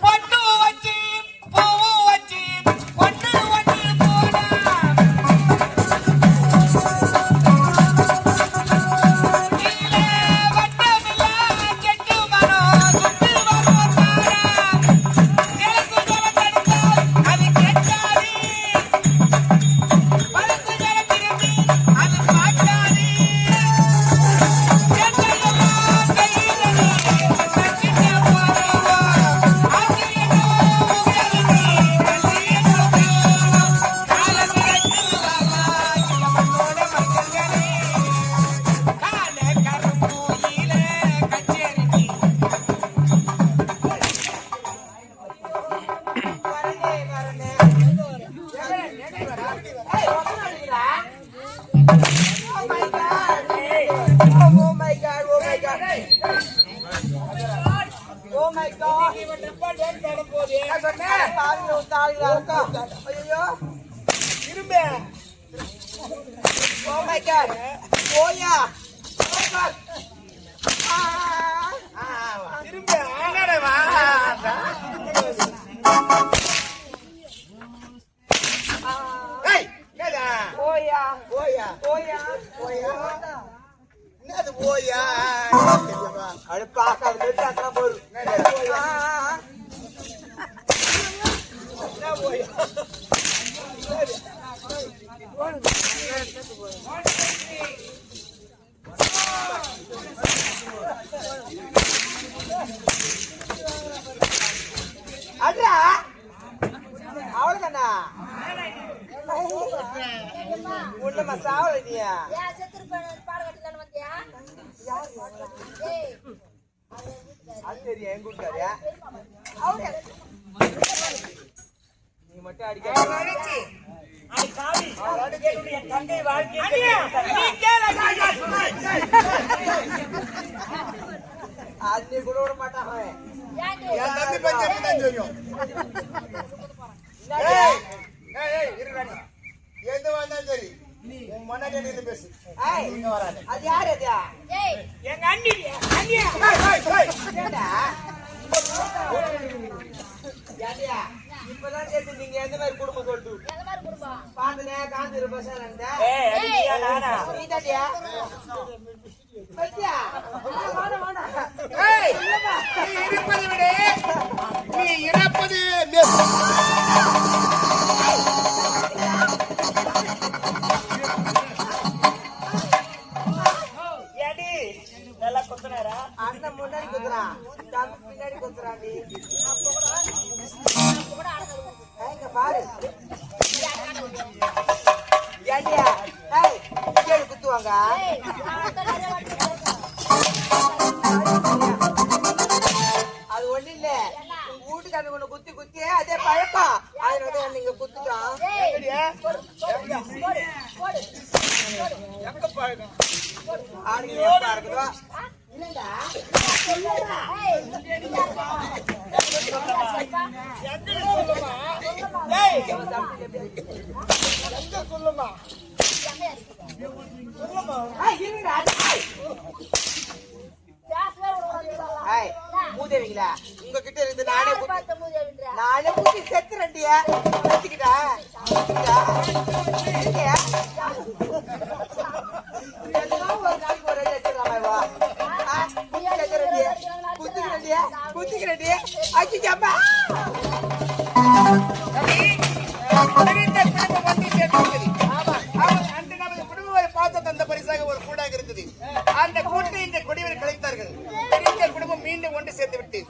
பொட்டு வச்சு பூவு வச்சு ஒன்று ஒன்று போனா Oh my God! Oh yeah! அட்ரா அவ்வளவுதானா உள்ள மசாவல நீயா யா செத்துரு பாட கட்டலான்னு வந்தியா ஏய் அது தெரியும் எங்க ஊர்க்காரியா அவளே நீ மட்டும் அடிக்க அடிச்சி அடி காவி அவளுடைய தங்கை வாழ்க்கை நீ கேள ஆத்மி கூட விட மாட்டான் அவன் என் தம்பி பஞ்சம் தான் தெரியும் ஏய் ஏய் இருடா எந்த வந்தாலும் சரி உன் மனக்கடியில பேசு ஏய் இங்க வராத அது யார் அது ஏய் எங்க அண்ணி அண்ணியா ஏய் ஏடா யாரியா இப்பதான் கேட்டு நீங்க எந்த மாதிரி குடும்பம் சொல்லிட்டு எந்த மாதிரி குடும்பம் பாத்துனே காந்திர பசங்க இருந்தா ஏய் அடியா நானா நீ தாடியா பத்தியா வாடா வாடா ஏய் நீ இருப்பது விட நீ இறப்பது ஏடி நல்லா குத்துறாரா அண்ணன் முன்னாடி குத்துறான் தம்பி பின்னாடி குத்துறாடி அப்ப கூட ஏங்க பாரு ஏடியா ஏய் கேளு குத்துவாங்க ஏய் அது ஒண்ணு இல்ல வீட்டுக்காரங்க ஒண்ணு குத்தி குத்தி அதே பழக்கம் அதனால நீங்க குத்துட்டான் எங்க பழக்கம் ஆடியோட இருக்குதா இல்லடா சொல்லுமா மூதேவிங்களா உங்ககிட்ட இருந்து நானே குத்தி செத்துறண்டியா வச்சுக்கிட்டா ஒரு நாளைக்கு ஒரு குத்திக்கிறண்டியா குத்திக்கிறண்டியா அச்சுச்சாப்பா அந்த பரிசாக ஒரு கூடாக இருந்தது அந்த கூட்டை இந்த கொடிவர் கலைத்தார்கள் குடும்பம் மீண்டும் ஒன்று சேர்த்து விட்டு